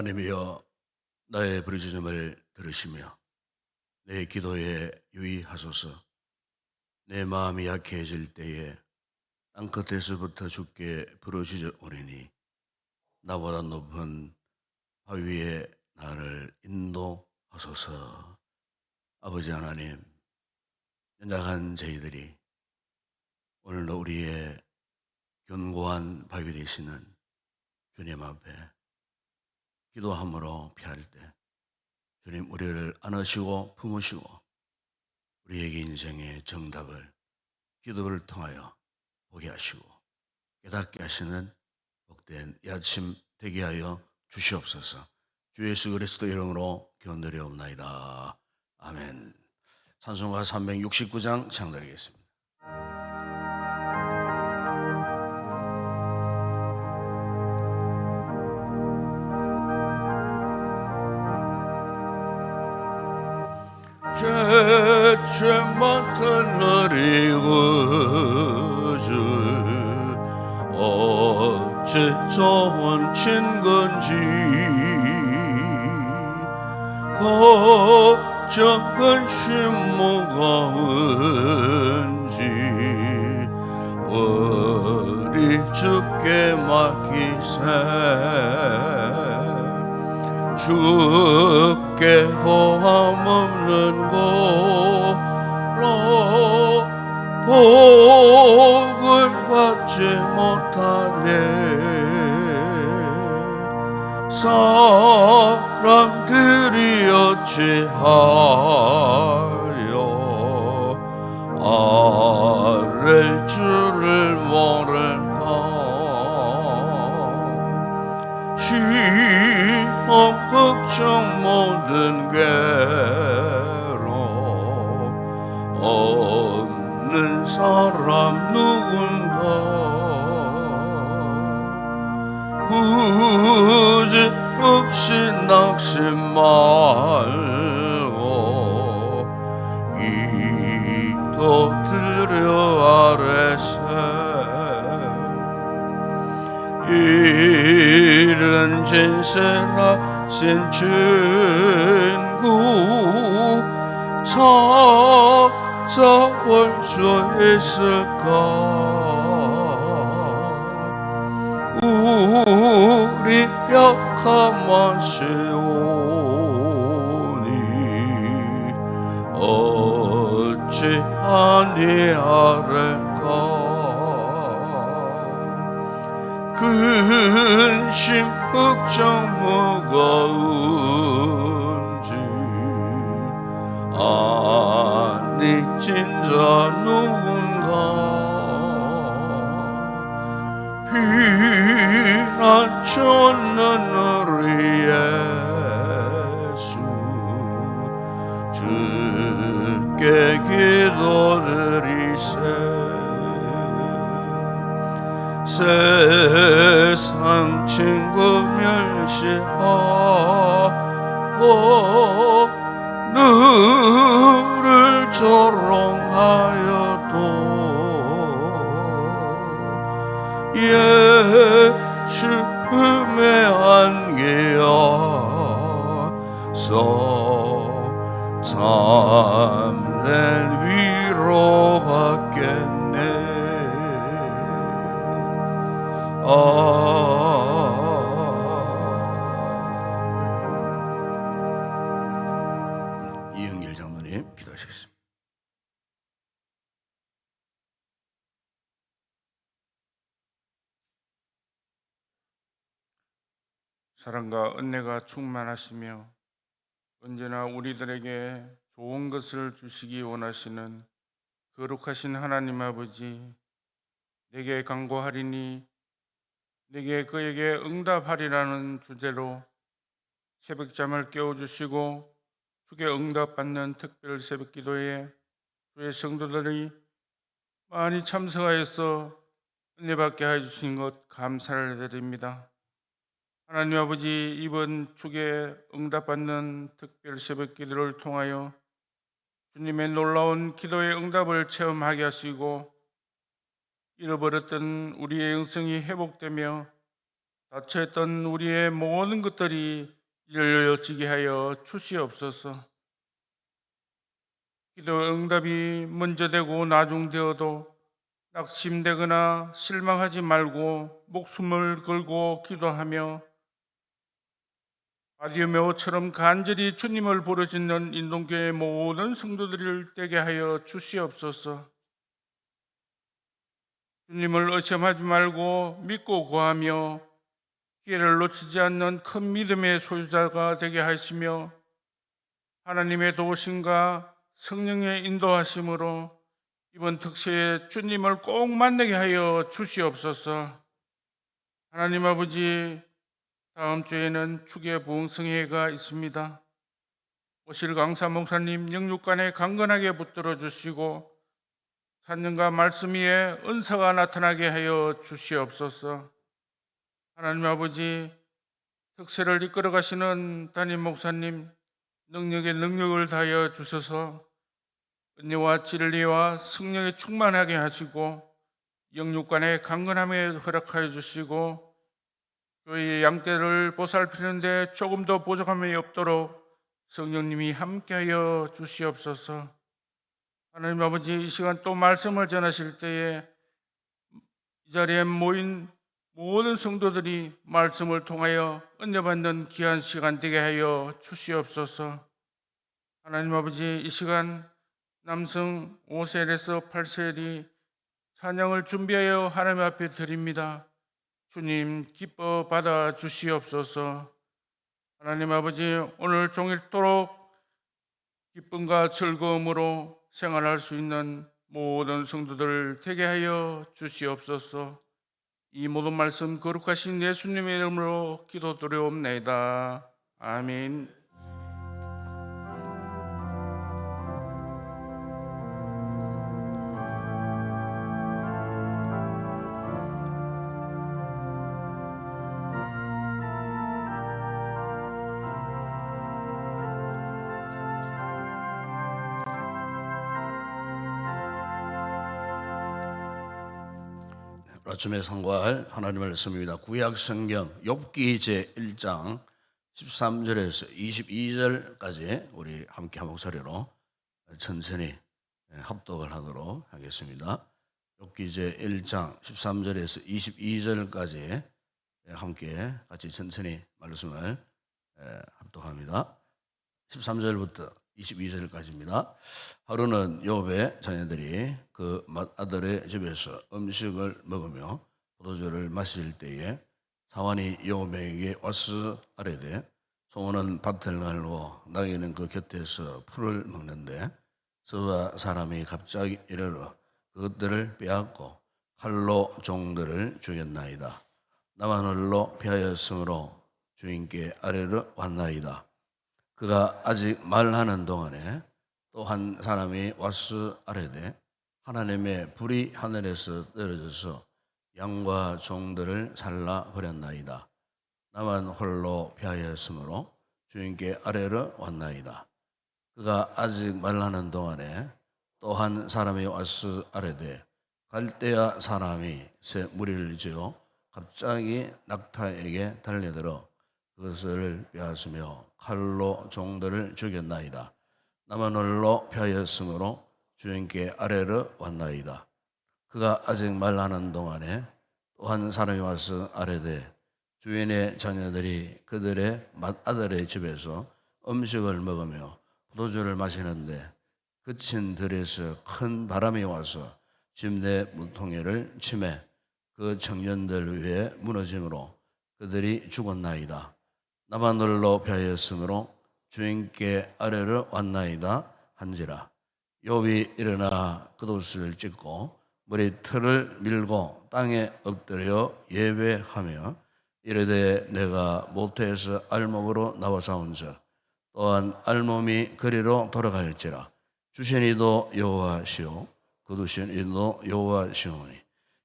하나님이여, 나의 부르짖음을 들으시며 내 기도에 유의하소서. 내 마음이 약해질 때에 땅끝에서부터 주께 부르짖으오리니 나보다 높은 바위에 나를 인도하소서. 아버지 하나님, 연약한 저희들이 오늘도 우리의 견고한 바위 되시는 주님 앞에 기도함으로 피할 때 주님 우리를 안으시고 품으시고 우리에게 인생의 정답을 기도를 통하여 보게 하시고 깨닫게 하시는 복된 이 아침 되게 하여 주시옵소서. 주 예수 그리스도 이름으로 기원드리옵나이다. 아멘. 찬송가 369장 창드리겠습니다. 죄만 흘러리고 주 어째 좋은 친건지 걱정은 심무거운지 우리 주께 맡기세. 주께 호함 없는 고로 복을 받지 못하네. 사람들이 어찌하여 아랠 줄을 모를까. 시험 걱정 모든 괴로 없는 사람 누군가. 부재 없이 낙심 말고 기도 드려 아래세. 이른 진세라 신 친구 찾아올 수 있을까. 우리 약함만 세우니 어찌 아니하랄까. 근심 걱정 무거운지 아니 진짜 누군가. 피난처는 우리 예수 주께 기도드리세. 세상 친구 멸시하고 너를 조롱하여도 예수 품에 안겨서 참된 위로받겠네. 이영길 장로님 기도하시겠습니다. 사랑과 은혜가 충만하시며 언제나 우리들에게 좋은 것을 주시기 원하시는 거룩하신 하나님 아버지, 내게 간구하리니 내게 그에게 응답하리라는 주제로 새벽잠을 깨워주시고 주께 응답받는 특별 새벽기도에 주의 성도들이 많이 참석하여서 은혜받게 해주신 것 감사를 드립니다. 하나님 아버지, 이번 주에 응답받는 특별 새벽기도를 통하여 주님의 놀라운 기도의 응답을 체험하게 하시고 잃어버렸던 우리의 영성이 회복되며 닫혀있던 우리의 모든 것들이 열려지게 하여 주시옵소서. 기도 응답이 먼저 되고 나중되어도 낙심되거나 실망하지 말고 목숨을 걸고 기도하며 바디메오처럼 간절히 주님을 부르짖는 인동교회 모든 성도들을 되게 하여 주시옵소서. 주님을 의심하지 말고 믿고 구하며 기회를 놓치지 않는 큰 믿음의 소유자가 되게 하시며 하나님의 도우심과 성령의 인도하심으로 이번 특세에 주님을 꼭 만나게 하여 주시옵소서. 하나님 아버지, 다음 주에는 축의 부흥성회가 있습니다. 오실 강사 목사님 영육간에 강건하게 붙들어 주시고 찬양과 말씀 위에 은사가 나타나게 하여 주시옵소서. 하나님 아버지, 특세를 이끌어 가시는 담임 목사님 능력에 능력을 다하여 주셔서 은혜와 진리와 성령에 충만하게 하시고 영육간에 강건함에 허락하여 주시고 교회의 양떼를 보살피는데 조금 더 부족함이 없도록 성령님이 함께하여 주시옵소서. 하나님 아버지, 이 시간 또 말씀을 전하실 때에 이 자리에 모인 모든 성도들이 말씀을 통하여 은혜 받는 귀한 시간 되게 하여 주시옵소서. 하나님 아버지, 이 시간 남성 5셀에서 8셀이 찬양을 준비하여 하나님 앞에 드립니다. 주님 기뻐 받아 주시옵소서. 하나님 아버지, 오늘 종일토록 기쁨과 즐거움으로 생활할 수 있는 모든 성도들 되게 하여 주시옵소서. 이 모든 말씀 거룩하신 예수님의 이름으로 기도드려옵나이다. 아멘. 아침에 상고할 하나님의 말씀입니다. 구약 성경 욥기 제1장 13절에서 22절까지 우리 함께 한 목소리로 천천히 합독을 하도록 하겠습니다. 욥기 제1장 13절에서 22절까지 함께 같이 천천히 말씀을 합독합니다. 13절부터 22절까지입니다. 하루는 욥의 자녀들이 그 맏아들의 집에서 음식을 먹으며 포도주를 마실 때에 사환이 욥에게 와서 아뢰되 소원은 밭을 갈고 나귀는 그 곁에서 풀을 먹는데 서바 사람이 갑자기 이르러 그것들을 빼앗고 칼로 종들을 죽였나이다. 나만 홀로 피하였으므로 주인께 아뢰러 왔나이다. 그가 아직 말하는 동안에 또 한 사람이 와서 아뢰되 하나님의 불이 하늘에서 떨어져서 양과 종들을 살라 버렸나이다. 나만 홀로 피하였으므로 주인께 아뢰러 왔나이다. 그가 아직 말하는 동안에 또 한 사람이 와서 아뢰되 갈대아 사람이 새 무리를 지어 갑자기 낙타에게 달려들어 그것을 빼앗으며 칼로 종들을 죽였나이다. 나만 홀로 피하였으므로 주인께 아뢰러 왔나이다. 그가 아직 말하는 동안에 또 한 사람이 와서 아뢰되 주인의 자녀들이 그들의 맏아들의 집에서 음식을 먹으며 포도주를 마시는데 그친 들에서 큰 바람이 와서 집 내 문통회를 치매 그 청년들 위에 무너짐으로 그들이 죽었나이다. 나만 홀로 피하였으므로 주인께 아뢰러 왔나이다 한지라. 욥이 일어나 겉옷을 찢고 머리털을 밀고 땅에 엎드려 예배하며 이르되 내가 모태에서 알몸으로 나와사온즉 또한 알몸이 그리로 돌아갈지라. 주신 이도 여호와시오 거두신 이도 여호와시오니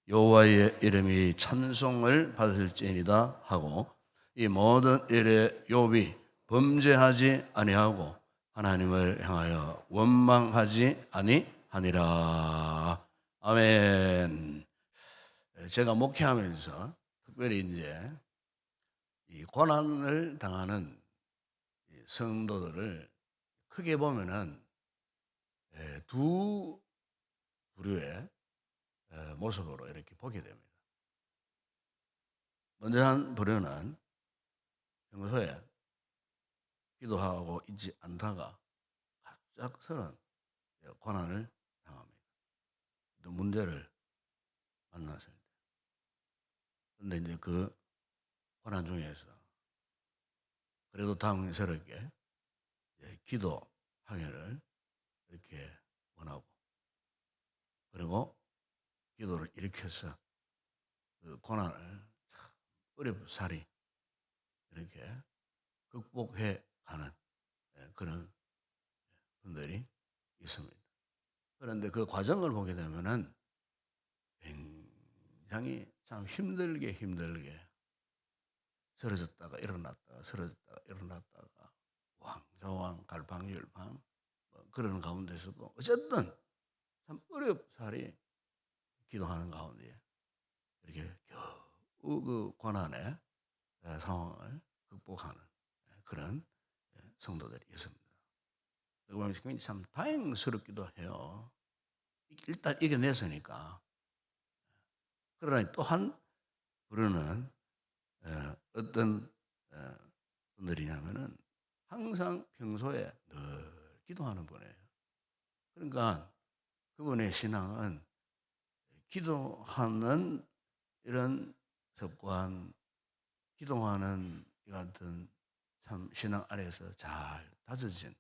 여호와의 이름이 찬송을 받을지니다 하고 이 모든 일에 욥이 범죄하지 아니하고 하나님을 향하여 원망하지 아니하니라. 아멘. 제가 목회하면서 특별히 이제 이 고난을 당하는 이 성도들을 크게 보면은 두 부류의 모습으로 이렇게 보게 됩니다. 먼저 한 부류는 평소에 기도하고 있지 않다가 갑작스런 고난을 당합니다. 또 문제를 만났을 때. 그런데 이제 그 고난 중에서 그래도 당스럽게 기도하기를 이렇게 원하고, 그리고 기도를 일으켜서 그 고난을 어렵사리 이렇게 극복해 가는 그런 분들이 있습니다. 그런데 그 과정을 보게 되면은 굉장히 참 힘들게 쓰러졌다가 일어났다가 쓰러졌다가 일어났다가 왕좌왕 갈팡질팡 그런 가운데서도 어쨌든 참 어렵사리 기도하는 가운데 이렇게 겨우 그 고난의 상황을 극복하는 그런 성도들이 있습니다. 그거 보면 참 다행스럽기도 해요. 일단 이겨냈으니까. 그러나 또한 부르는 어떤 분들이냐면은 항상 평소에 늘 기도하는 분이에요. 그러니까 그분의 신앙은 기도하는 이런 습관, 기도하는 이 같은 참 신앙 안에서 잘 다져진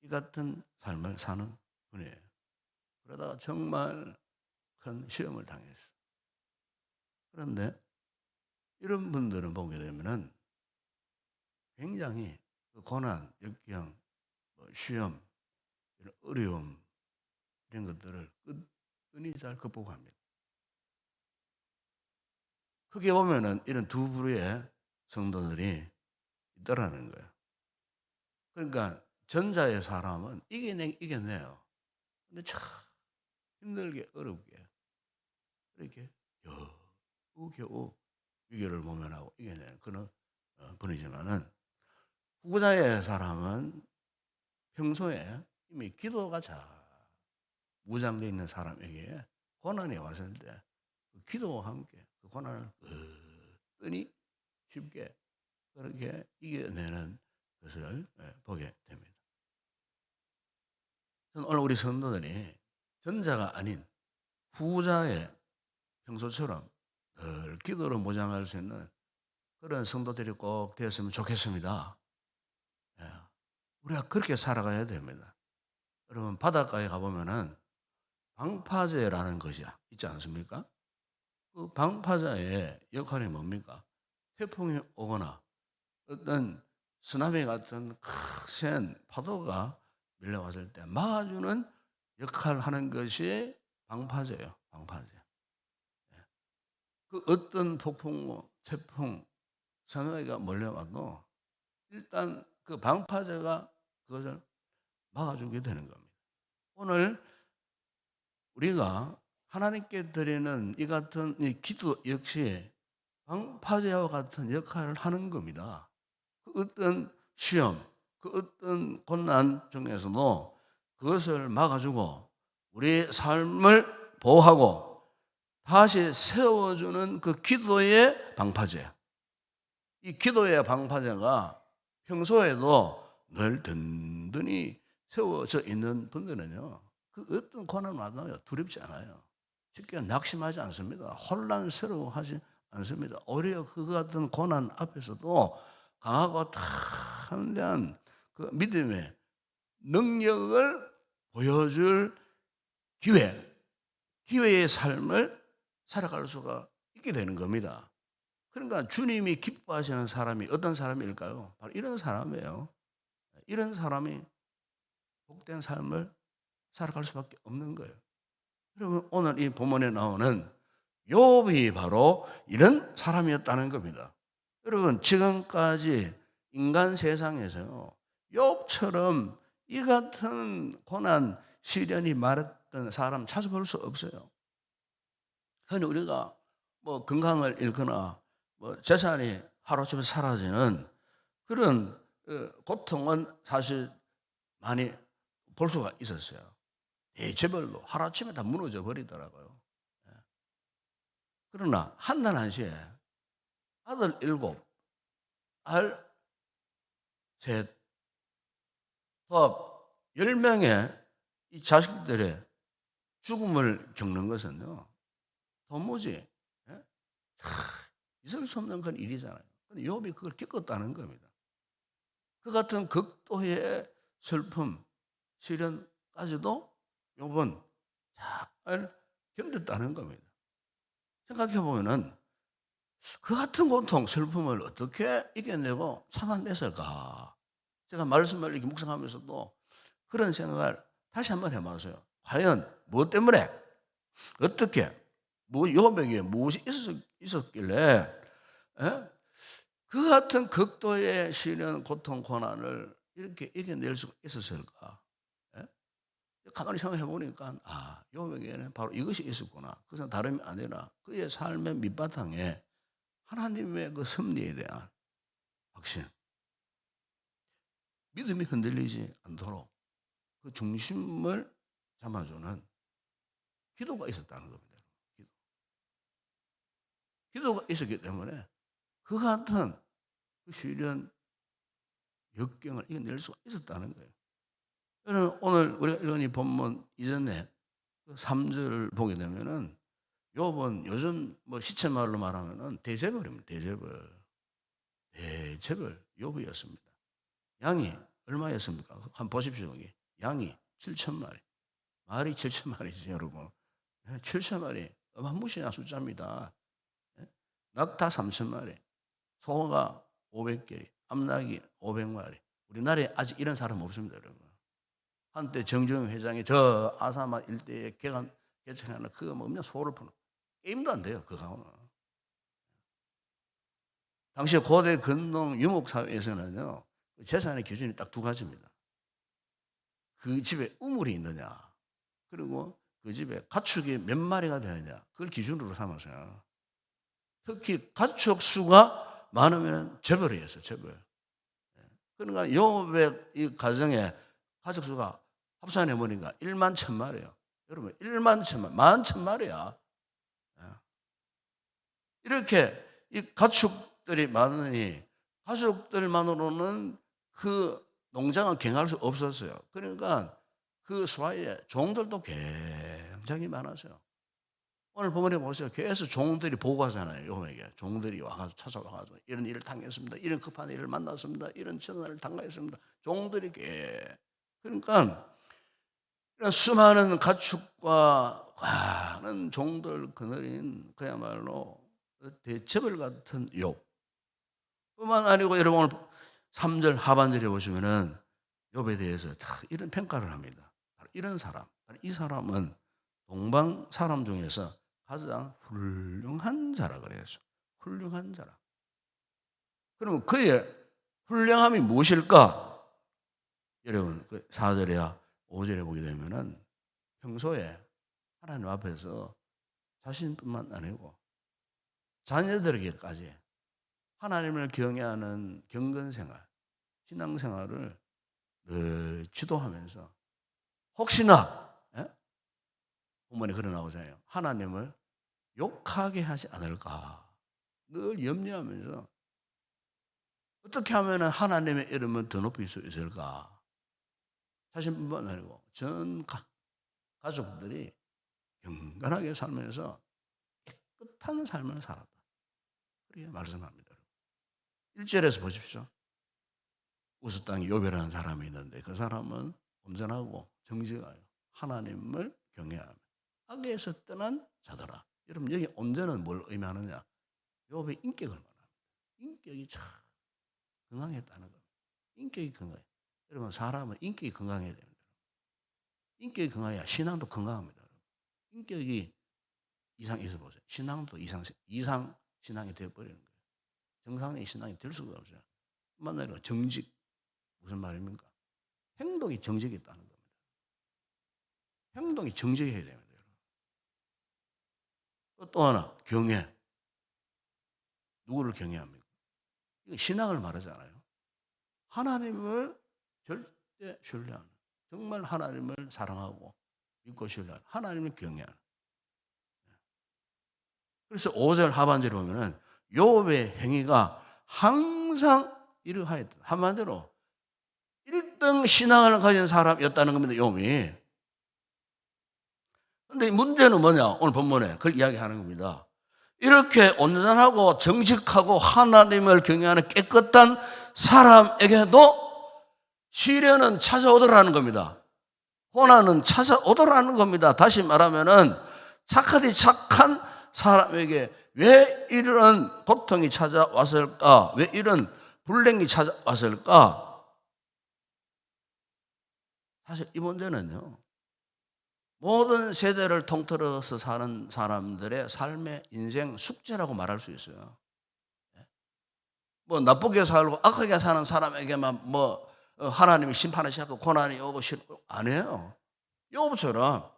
이 같은 삶을 사는 분이에요. 그러다가 정말 큰 시험을 당했어요. 그런데 이런 분들은 보게 되면은 굉장히 그 고난, 역경, 시험, 이런 어려움 이런 것들을 끈히 잘 극복합니다. 크게 보면은 이런 두 부류의 성도들이 있더라는 거예요. 그러니까 전자의 사람은 이겨내요. 근데 참 힘들게 어렵게 이렇게 겨우 위기를 모면하고 이겨내는 그런 분이지만은 후자의 사람은 평소에 이미 기도가 잘 무장되어 있는 사람에게 고난이 왔을 때 그 기도와 함께 그 고난을 끈히 쉽게 그렇게 이겨내는 것을 보게 됩니다. 저는 오늘 우리 성도들이 전자가 아닌 후자의 평소처럼 늘 기도로 무장할 수 있는 그런 성도들이 꼭 되었으면 좋겠습니다. 예. 우리가 그렇게 살아가야 됩니다. 여러분 바닷가에 가보면은 방파제라는 것이 있지 않습니까? 그 방파제의 역할이 뭡니까? 태풍이 오거나 어떤 쓰나미 같은 크센 파도가 밀려왔을 때 막아주는 역할을 하는 것이 방파제예요. 방파제. 그 어떤 폭풍, 태풍, 쓰나미가 몰려와도 일단 그 방파제가 그것을 막아주게 되는 겁니다. 오늘 우리가 하나님께 드리는 이 같은 이 기도 역시 방파제와 같은 역할을 하는 겁니다. 그 어떤 시험, 그 어떤 고난 중에서도 그것을 막아주고 우리 삶을 보호하고 다시 세워주는 그 기도의 방파제. 이 기도의 방파제가 평소에도 늘 든든히 세워져 있는 분들은요, 그 어떤 고난마다 두렵지 않아요. 쉽게 낙심하지 않습니다. 혼란스러워하지 않습니다. 오히려 그 같은 고난 앞에서도 강하고 담대한 그 믿음의 능력을 보여줄 기회의 삶을 살아갈 수가 있게 되는 겁니다. 그러니까 주님이 기뻐하시는 사람이 어떤 사람일까요? 바로 이런 사람이에요. 이런 사람이 복된 삶을 살아갈 수밖에 없는 거예요. 여러분 오늘 이 본문에 나오는 욥이 바로 이런 사람이었다는 겁니다. 여러분 지금까지 인간 세상에서요 욥처럼 이 같은 고난 시련이 많았던 사람 찾아볼 수 없어요. 흔히 우리가 뭐 건강을 잃거나 뭐 재산이 하루아침에 사라지는 그런 고통은 사실 많이 볼 수가 있었어요. 대체별로 하루아침에 다 무너져 버리더라고요. 예. 그러나 한날 한시에 아들 7, 딸 3, 또 10명의 이 자식들의 죽음을 겪는 것은요, 도무지 예? 있을 수 없는 그런 일이잖아요. 근데 욥이 그걸 겪었다는 겁니다. 그 같은 극도의 슬픔, 시련까지도 욥은 잘 견뎠다는 겁니다. 생각해 보면은 그 같은 고통, 슬픔을 어떻게 이겨내고 참아냈을까? 제가 말씀을 이렇게 묵상하면서도 그런 생각을 다시 한번 해봤어요. 과연 무엇 때문에 어떻게 욥에게 무엇이 있었길래 예? 그 같은 극도의 시련, 고통, 고난을 이렇게 이겨낼 수가 있었을까? 예? 가만히 생각해 보니까 욥에게는 바로 이것이 있었구나. 그것은 다름이 아니라 그의 삶의 밑바탕에 하나님의 그 섭리에 대한 확신, 믿음이 흔들리지 않도록 그 중심을 잡아주는 기도가 있었다는 겁니다. 기도가 있었기 때문에 그 같은 그 시련, 역경을 이겨낼 수가 있었다는 거예요. 여러분, 오늘 우리가 읽은 이 본문 이전에 그 3절을 보게 되면은 욥은 요즘 뭐 시체말로 말하면은 대재벌입니다. 대재벌. 대재벌 욥이었습니다. 양이 얼마였습니까? 한번 보십시오. 여기. 양이 7,000마리. 말이 7,000마리지, 여러분. 7,000마리. 어마무시한 숫자입니다. 예? 낙타 3,000마리. 소가 500개리. 암낙이 500마리. 우리나라에 아직 이런 사람 없습니다, 여러분. 한때 정주영 회장이 저 아사마 일대에 개척하는 그거 뭐 그냥 소를 푸는 게임도 안 돼요, 그 가오는. 당시 고대 근동 유목 사회에서는요, 재산의 기준이 딱 2가지입니다. 그 집에 우물이 있느냐, 그리고 그 집에 가축이 몇 마리가 되느냐, 그걸 기준으로 삼아서요. 특히 가축 수가 많으면 재벌이었어요, 재벌. 그러니까 욥의 이 가정에 가축 수가 합산해 보니까 1만 1,000마리예요. 여러분, 1만 1,000마리, 11,000마리야. 이렇게 이 가축들이 많으니 가축들만으로는 그 농장을 경영할 수 없었어요. 그러니까 그 사이에 종들도 굉장히 많았어요. 오늘 본문에 보세요. 계속 종들이 보고하잖아요. 욥에게 종들이 와가지고 찾아와가지고 이런 일을 당했습니다. 이런 급한 일을 만났습니다. 이런 전화를 당했습니다. 종들이 그러니까 이런 수많은 가축과 많은 종들 거느린 그야말로 대체벌 같은 욥. 뿐만 아니고 여러분 오늘 3절 하반절에 보시면은 욥에 대해서 다 이런 평가를 합니다. 바로 이런 사람. 바로 이 사람은 동방 사람 중에서 가장 훌륭한 자라 그래서 훌륭한 자라. 그러면 그의 훌륭함이 무엇일까? 여러분 그 4절에야 5절에 보게 되면은 평소에 하나님 앞에서 자신뿐만 아니고 자녀들에게까지 하나님을 경외하는 경건생활, 신앙생활을 늘 지도하면서 혹시나 본문에 그러 나오잖아요. 하나님을 욕하게 하지 않을까 늘 염려하면서 어떻게 하면 하나님의 이름을 더 높일 수 있을까? 자신뿐만 아니고 전 가족들이 경건하게 살면서 깨끗한 삶을 살았다. 그렇게 말씀합니다. 1절에서 보십시오. 우스 땅에 욥이라는 사람이 있는데 그 사람은 온전하고 정직하여 하나님을 경외하며 악에서 떠난 자더라. 여러분 여기 온전은 뭘 의미하느냐? 욥의 인격을 말합니다. 인격이 참 건강했다는 겁니다. 인격이 건강해. 여러분 사람은 인격이 건강해야 됩니다. 인격이 건강해야 신앙도 건강합니다. 인격이 이상 있어 보세요. 신앙도 이상 신앙이 되어버리는 거예요. 정상의 신앙이 될 수가 없어요. 만나러 정직 무슨 말입니까? 행동이 정직이 있다는 겁니다. 행동이 정직해야 됩니다. 또 하나 경외. 누구를 경외합니까? 이거 신앙을 말하잖아요. 하나님을 절대 신뢰하는, 정말 하나님을 사랑하고 믿고 신뢰하는, 하나님을 경외하는. 그래서 5절 하반절에 보면은 욥의 행위가 항상 이러하였다. 한마디로 1등 신앙을 가진 사람이었다는 겁니다, 욥이. 근데 문제는 뭐냐? 오늘 본문에 그걸 이야기하는 겁니다. 이렇게 온전하고 정직하고 하나님을 경외하는 깨끗한 사람에게도 시련은 찾아오더라는 겁니다. 고난은 찾아오더라는 겁니다. 다시 말하면은 착하디 착한 사람에게 왜 이런 고통이 찾아왔을까? 왜 이런 불행이 찾아왔을까? 사실 이 문제는요, 모든 세대를 통틀어서 사는 사람들의 삶의 인생 숙제라고 말할 수 있어요. 뭐 나쁘게 살고 악하게 사는 사람에게만 뭐 하나님이 심판하시고 고난이 오고 아니에요. 욥처럼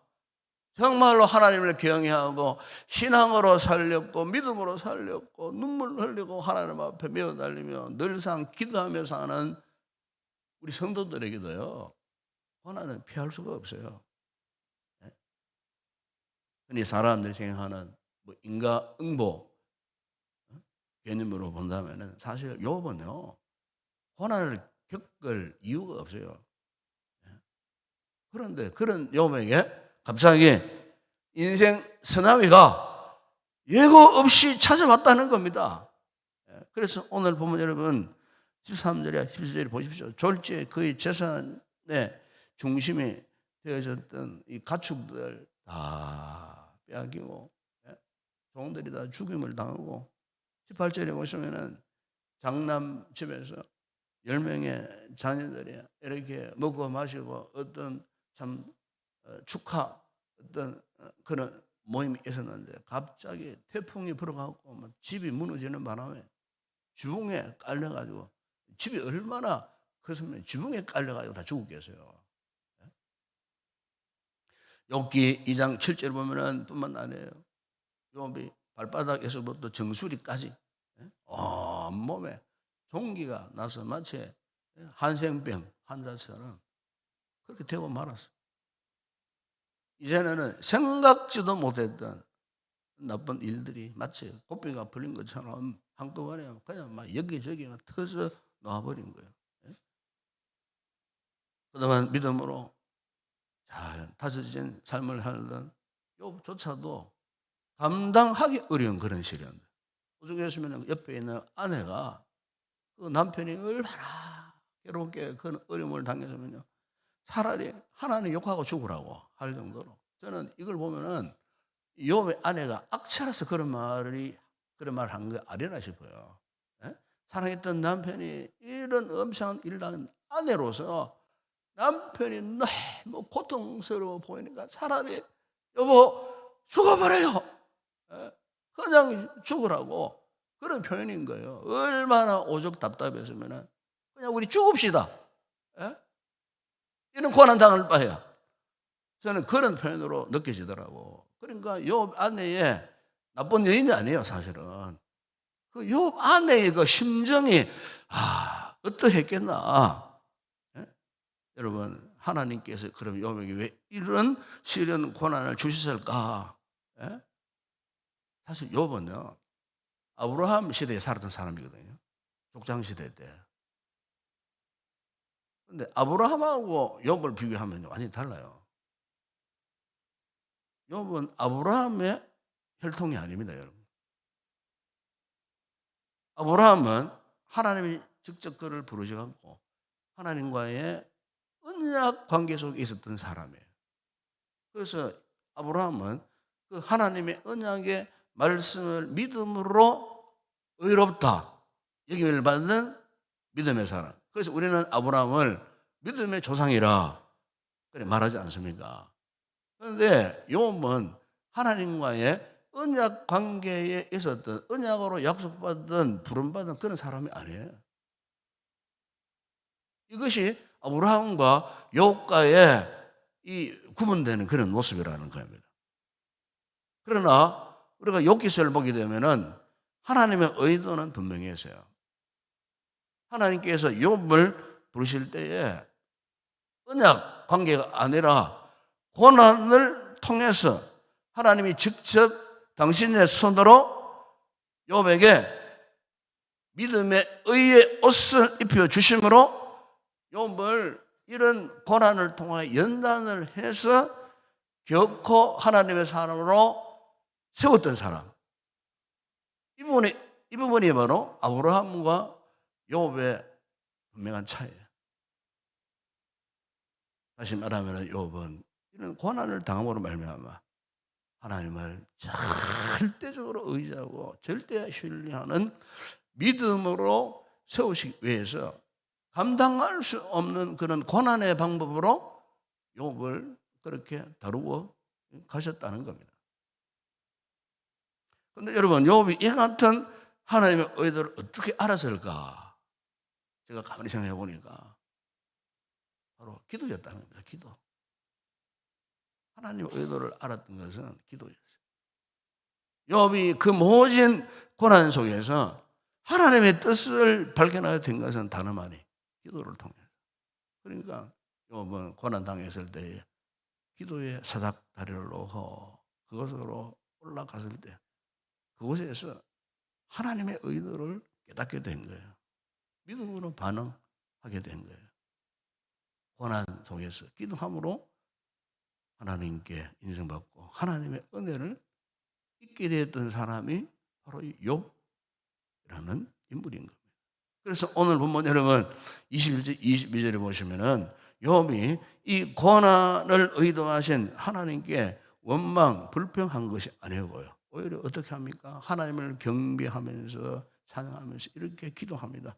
정말로 하나님을 경외하고 신앙으로 살렸고 믿음으로 살렸고 눈물 흘리고 하나님 앞에 메어 달리며 늘상 기도하며 사는 우리 성도들에게도요, 고난은 피할 수가 없어요. 흔히 사람들이 생각하는 뭐 인과응보 개념으로 본다면은 사실 욥은요, 고난을 겪을 이유가 없어요. 그런데 그런 욥에게 갑자기 인생 쓰나미가 예고 없이 찾아왔다는 겁니다. 그래서 오늘 보면 여러분 13절에 14절에 보십시오. 졸지에 그의 재산의 중심이 되어졌던 이 가축들 다 빼앗기고 종들이 다 죽임을 당하고 18절에 보시면은 장남 집에서 10명의 자녀들이 이렇게 먹고 마시고 어떤 참 축하 어떤 그런 모임이 있었는데 갑자기 태풍이 불어가고 집이 무너지는 바람에 지붕에 깔려가지고 집이 얼마나 컸으면 지붕에 깔려가지고 다 죽었겠어요. 욥기 2장 7절 보면은 뿐만 아니에요. 욥이 발바닥에서부터 정수리까지 온몸에 종기가 나서 마치 한생병 환자처럼 그렇게 되고 말았어. 이제는 생각지도 못했던 나쁜 일들이 마치 고삐가 풀린 것처럼 한꺼번에 그냥 막 여기저기 터져 놓아버린 거예요. 그동안 믿음으로 잘 다져진 삶을 살던 욥조차도 감당하기 어려운 그런 시련. 오죽했으면 옆에 있는 아내가 그 남편이 얼마나 괴롭게 그런 어려움을 당했으면요, 차라리 하나님 욕하고 죽으라고 할 정도로. 저는 이걸 보면은 욥의 아내가 악체라서 그런 말을 한 게 아니라 싶어요. 예? 사랑했던 남편이 이런 엄청난 일을 당한 아내로서 남편이 너무 고통스러워 보이니까 차라리 여보 죽어버려요. 예? 그냥 죽으라고 그런 표현인 거예요. 얼마나 오죽 답답했으면 그냥 우리 죽읍시다. 예? 이런 고난 당할 바에야. 저는 그런 표현으로 느껴지더라고. 그러니까 욥 아내의 나쁜 여인이 아니에요, 사실은. 그 욥 아내의 그 심정이 어떠했겠나. 예? 여러분, 하나님께서 그럼 욥에게 왜 이런 시련 고난을 주셨을까? 예? 사실 욥은요, 아브라함 시대에 살았던 사람이거든요. 족장 시대 때. 근데 아브라함하고 욥을 비교하면 완전히 달라요. 욥은 아브라함의 혈통이 아닙니다, 여러분. 아브라함은 하나님이 직접 그를 부르셔갖고 하나님과의 언약 관계 속에 있었던 사람이에요. 그래서 아브라함은 그 하나님의 언약의 말씀을 믿음으로 의롭다 여김을 받는 믿음의 사람. 그래서 우리는 아브라함을 믿음의 조상이라 그래 말하지 않습니까? 그런데 욥은 하나님과의 언약 관계에 있었던 언약으로 약속받은 부름받은 그런 사람이 아니에요. 이것이 아브라함과 욥과의 이 구분되는 그런 모습이라는 겁니다. 그러나 우리가 욥기서를 보게 되면은 하나님의 의도는 분명히 했어요. 하나님께서 욥을 부르실 때에 언약 관계가 아니라 고난을 통해서 하나님이 직접 당신의 손으로 욥에게 믿음의 의의 옷을 입혀 주심으로 욥을 이런 고난을 통하여 연단을 해서 결코 하나님의 사람으로 세웠던 사람. 이 부분이 바로 아브라함과 욥의 분명한 차이예요. 다시 말하면 욥은 이런 고난을 당함으로 말미암아 하나님을 절대적으로 의지하고 절대 신뢰하는 믿음으로 세우시기 위해서 감당할 수 없는 그런 고난의 방법으로 욥을 그렇게 다루고 가셨다는 겁니다. 그런데 여러분, 욥이 이 같은 하나님의 의도를 어떻게 알았을까? 제가 가만히 생각해 보니까 바로 기도였다는 겁니다. 기도. 하나님의 의도를 알았던 것은 기도였어요. 욥이 그 모진 고난 속에서 하나님의 뜻을 발견하게 된 것은 단 하나니 기도를 통해서. 그러니까 욥은 고난 당했을 때에 기도의 사닥 다리를 놓고 그것으로 올라갔을 때 그곳에서 하나님의 의도를 깨닫게 된 거예요. 믿음으로 반응하게 된 거예요. 고난 속에서 기도함으로 하나님께 인정받고 하나님의 은혜를 잊게 되었던 사람이 바로 이 욥이라는 인물인 겁니다. 그래서 오늘 본문 여러분 21절 22절에 보시면은 욥이 이 고난을 의도하신 하나님께 원망 불평한 것이 아니고요. 오히려 어떻게 합니까? 하나님을 경배하면서 찬양하면서 이렇게 기도합니다.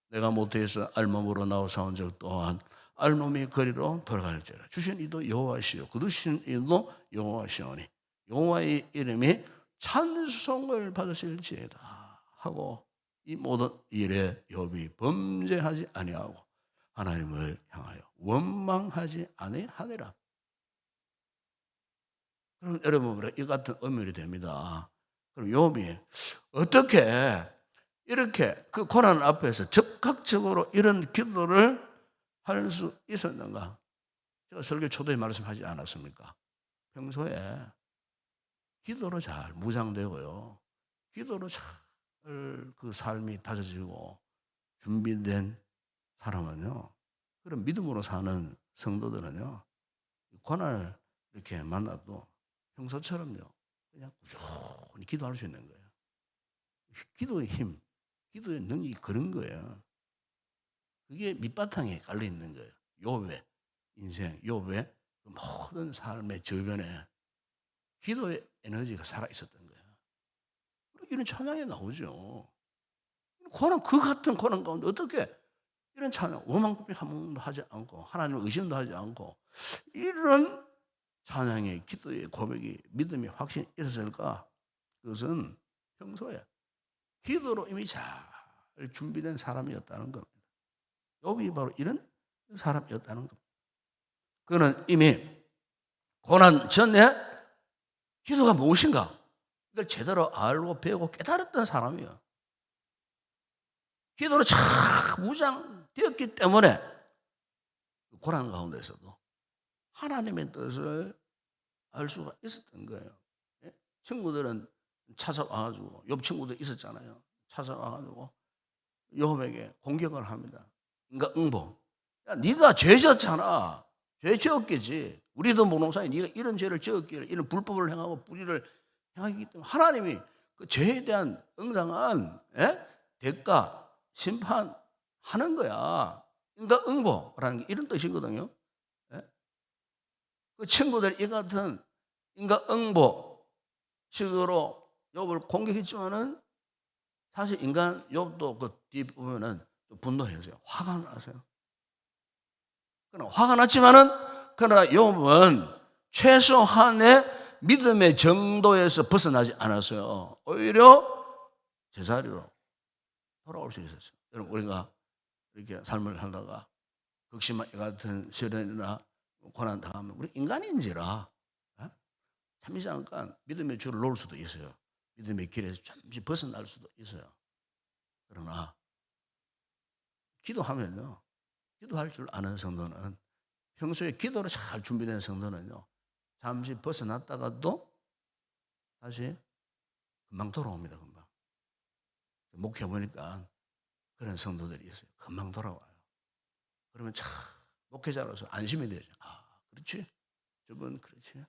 내가 못해서 알몸으로 나와사온 적 또한 알몸이 거리로 돌아갈지라. 주신 이도 여호와시요 거두신 이도 여호와시오니 여호와의 이름이 찬송을 받으실지어다 하고 이 모든 일에 욥이 범죄하지 아니하고 하나님을 향하여 원망하지 아니하니라. 그럼 여러분 이 같은 의미이 됩니다. 그럼 욥이 어떻게 이렇게 그 고난 앞에서 적극적으로 이런 기도를 할 수 있었는가? 제가 설교 초도에 말씀하지 않았습니까? 평소에 기도로 잘 무장되고요. 기도로 잘 그 삶이 다져지고 준비된 사람은요. 그런 믿음으로 사는 성도들은요. 고난을 이렇게 만나도 평소처럼요. 그냥 꾸준히 기도할 수 있는 거예요. 기도의 힘, 기도의 능력이 그런 거예요. 그게 밑바탕에 깔려 있는 거예요. 욥의 인생, 욥의 모든 삶의 저변에 기도의 에너지가 살아 있었던 거예요. 이런 찬양이 나오죠. 고난, 그 같은 고난 가운데 어떻게 이런 찬양, 원망불평 한 번도 하지 않고 하나님을 의심도 하지 않고 이런 찬양의 기도의 고백이 믿음의 확신이 있었을까? 그것은 평소에 기도로 이미 잘 준비된 사람이었다는 겁니다. 욥이 바로 이런 사람이었다는 겁니다. 그는 이미 고난 전에 기도가 무엇인가 이걸 제대로 알고 배우고 깨달았던 사람이에요. 기도로 잘 무장되었기 때문에 고난 가운데서도 하나님의 뜻을 알 수가 있었던 거예요. 예? 친구들은 찾아와가지고 욥 친구들 있었잖아요. 찾아와가지고 욥에게 공격을 합니다. 그러니까 응보. 야, 네가 죄 졌잖아. 죄 지었겠지. 우리도 모르는 사이 네가 이런 죄를 지었기를 이런 불법을 행하고 불의를 행하기 때문에 하나님이 그 죄에 대한 응당한 대가 심판하는 거야. 그러니까 응보라는 게 이런 뜻이거든요. 예? 그 친구들 이 같은 인간 응보 식으로 욥을 공격했지만은 사실 인간 욥도 그 뒷부분은 분노했어요. 화가 나서요. 그러나 화가 났지만은 그러나 욥은 최소한의 믿음의 정도에서 벗어나지 않았어요. 오히려 제자리로 돌아올 수 있었어요. 여러분 우리가 이렇게 삶을 하다가 극심한 이 같은 시련이나 고난 당하면 우리 인간인지라 참지 잠깐 믿음의 줄을 놓을 수도 있어요. 믿음의 길에서 잠시 벗어날 수도 있어요. 그러나 기도하면요, 기도할 줄 아는 성도는, 평소에 기도로 잘 준비된 성도는요, 잠시 벗어났다가도 다시 금방 돌아옵니다. 금방. 목회 보니까 그런 성도들이 있어요. 금방 돌아와요. 그러면 참 목회자로서 안심이 되죠. 아, 그렇지? 저분 그렇지?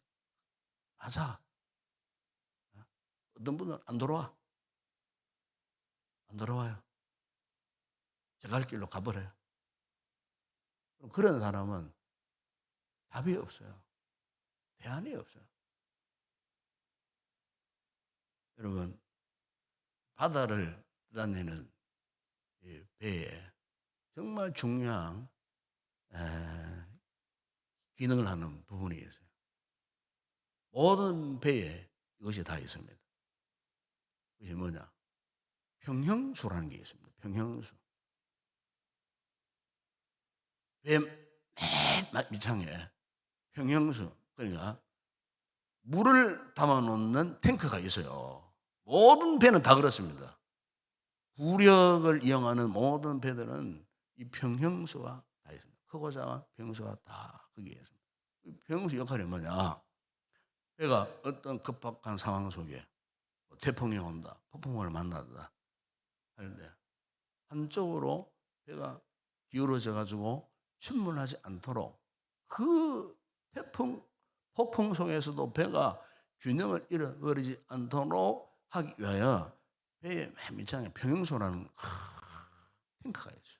맞아. 어떤 분은 안 돌아와. 안 돌아와요. 제가 갈 길로 가버려요. 그런 사람은 답이 없어요. 대안이 없어요. 여러분, 바다를 다니는 이 배에 정말 중요한 기능을 하는 부분이 있어요. 모든 배에 이것이 다 있습니다. 그것이 뭐냐? 평형수라는 게 있습니다. 평형수. 배 맨 밑창에 평형수, 그러니까 물을 담아놓는 탱크가 있어요. 모든 배는 다 그렇습니다. 부력을 이용하는 모든 배들은 이 평형수가 다 있습니다. 크고 작은 평형수가 다 거기에 있습니다. 평형수 역할이 뭐냐? 배가 어떤 급박한 상황 속에 태풍이 온다, 폭풍을 만나다 할 때 한쪽으로 배가 기울어져 가지고 침몰하지 않도록 그 태풍, 폭풍 속에서도 배가 균형을 잃어버리지 않도록 하기 위하여 배의 맨 밑창에 평형수라는 탱크가 있어요.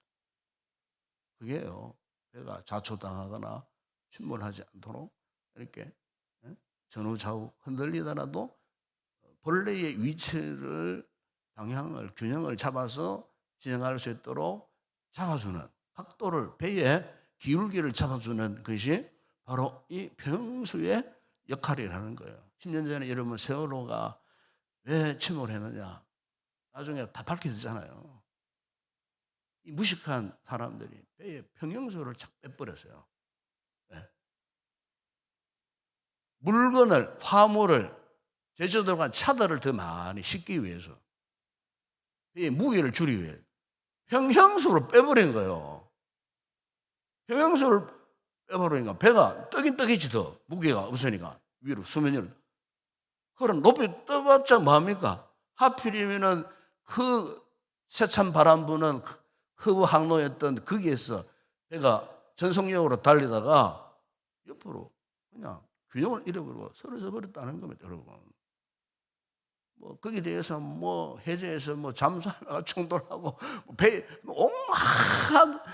그게요, 배가 자초당하거나 침몰하지 않도록 이렇게 전후 좌우 흔들리더라도 본래의 위치를, 방향을, 균형을 잡아서 진행할 수 있도록 잡아주는, 각도를, 배의 기울기를 잡아주는 것이 바로 이 평형수의 역할이라는 거예요. 10년 전에 여러분 세월호가 왜 침몰했느냐, 나중에 다 밝혀지잖아요. 이 무식한 사람들이 배의 평형수를 착 빼버렸어요. 네. 물건을, 화물을, 제주도가 차들을 더 많이 싣기 위해서, 배의 무게를 줄이기 위해 평형수로 빼버린 거예요. 평형수를 빼버리니까 배가 뜨긴 뜨겠지, 더 무게가 없으니까 위로, 수면 위로. 그럼 높이 떠봤자 뭐합니까? 하필이면은 그 세찬 바람 부는 그 항로였던 거기에서 배가 전속력으로 달리다가 옆으로 그냥 균형을 잃어버리고 쓰러져 버렸다는 겁니다, 여러분. 뭐 거기에 대해서 뭐 해저에서 뭐 잠수하다가 충돌하고 배 온갖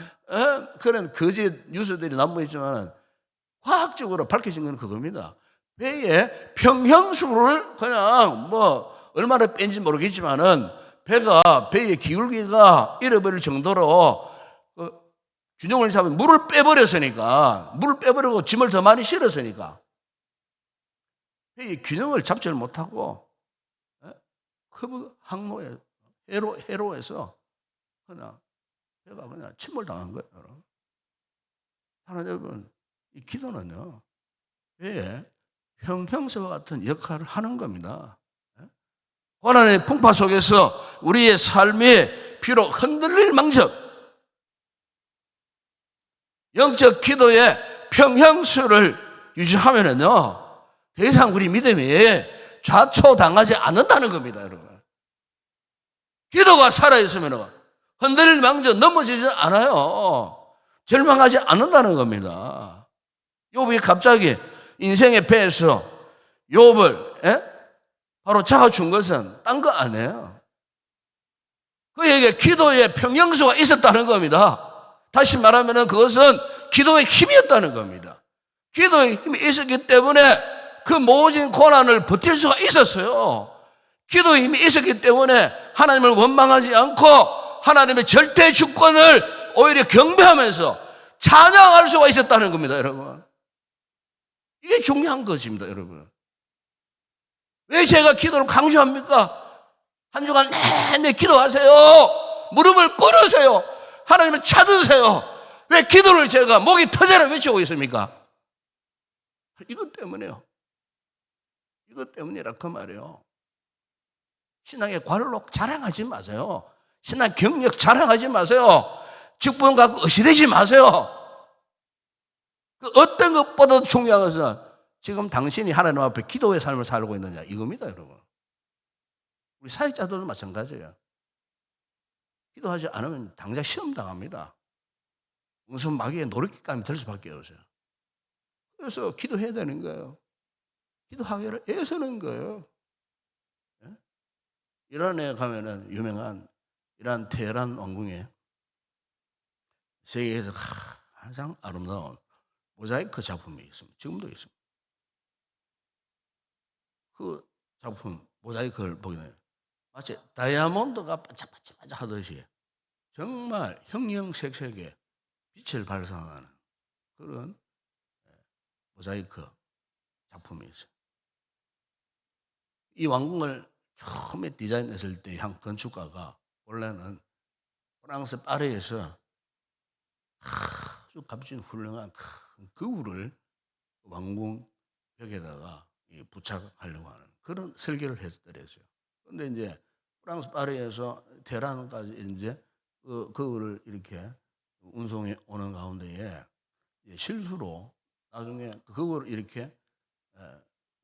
그런 거짓 뉴스들이 남아 있지만 과학적으로 밝혀진 건 그겁니다. 배의 평형수를 그냥 뭐 얼마나 뺀지 모르겠지만은 배가, 배의 기울기가 잃어버릴 정도로 균형을 잡은 물을 빼버렸으니까, 물을 빼버리고 짐을 더 많이 실었으니까 배의 균형을 잡지를 못하고 그 항로에 해로에서 그냥 배가 그냥 침몰당한 거예요. 하나님 여러분, 이 기도는요, 배에 평형수와 같은 역할을 하는 겁니다. 고난의 풍파 속에서 우리의 삶이 비록 흔들릴 망정, 영적 기도의 평형수를 유지하면은요, 더 이상 우리 믿음이 좌초당하지 않는다는 겁니다, 여러분. 기도가 살아있으면 흔들릴 망정, 넘어지지 않아요. 절망하지 않는다는 겁니다. 욥이 갑자기 인생의 배에서 욥을 바로 잡아준 것은 딴 거 아니에요. 그에게 기도의 평형수가 있었다는 겁니다. 다시 말하면 그것은 기도의 힘이었다는 겁니다. 기도의 힘이 있었기 때문에 그 모진 고난을 버틸 수가 있었어요. 기도의 힘이 있었기 때문에 하나님을 원망하지 않고 하나님의 절대 주권을 오히려 경배하면서 찬양할 수가 있었다는 겁니다, 여러분. 이게 중요한 것입니다, 여러분. 왜 제가 기도를 강조합니까? 한 주간 내내 기도하세요. 무릎을 꿇으세요. 하나님을 찾으세요. 왜 기도를 제가 목이 터져라 외치고 있습니까? 이것 때문에요. 이것 때문이라 그 말이에요. 신앙의 관록 자랑하지 마세요. 신앙 경력 자랑하지 마세요. 직분 갖고 의시되지 마세요. 그 어떤 것보다도 중요한 것은 지금 당신이 하나님 앞에 기도의 삶을 살고 있느냐 이겁니다, 여러분. 우리 사역자들도 마찬가지예요. 기도하지 않으면 당장 시험 당합니다. 무슨 마귀의 노릇감이 될 수밖에 없어요. 그래서 기도해야 되는 거예요. 기도하기를 애쓰는 거예요. 예? 이란에 가면은 유명한 이란 테헤란 왕궁에 세계에서 가장 아름다운 모자이크 작품이 있습니다. 지금도 있습니다. 그 작품 모자이크를 보게 되면 마치 다이아몬드가 반짝반짝 하듯이 정말 형형색색의 빛을 발산하는 그런 모자이크 작품이 있어요. 이 왕궁을 처음에 디자인했을 때 한 건축가가 원래는 프랑스 파리에서 아주 값진 훌륭한 큰 거울을 왕궁 벽에다가 부착하려고 하는 그런 설계를 했더랬어요. 그런데 이제 프랑스 파리에서 테헤란까지 이제 그 거울을 이렇게 운송해 오는 가운데에 실수로 나중에 그 거울을 이렇게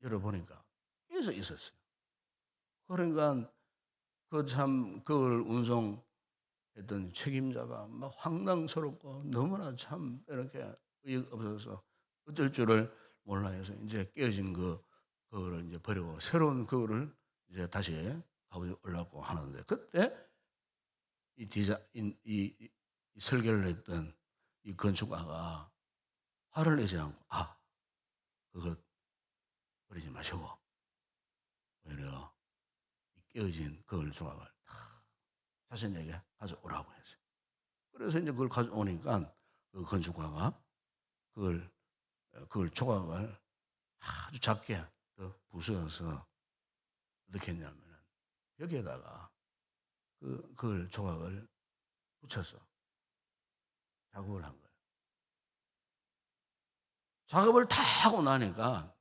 열어보니까 깨져 있었어요. 그러니까 그 참 그걸 운송했던 책임자가 막 황당스럽고 너무나 참 이렇게 의욕 없어서 어쩔 줄을 몰라 해서 이제 깨어진 그거를 이제 버리고 새로운 그거를 이제 다시 가져오려고 하는데 그때 이 디자인 이 설계를 했던 이 건축가가 화를 내지 않고 그거 버리지 마시고 오히려 이 깨어진 그걸 조각을 자신에게 가져오라고 했어요. 그래서 이제 그걸 가져오니까 그 건축가가 그걸 조각을 아주 작게 더 부숴서 어떻게 했냐면 벽에다가 그걸 조각을 붙여서 작업을 한 거예요. 작업을 다 하고 나니까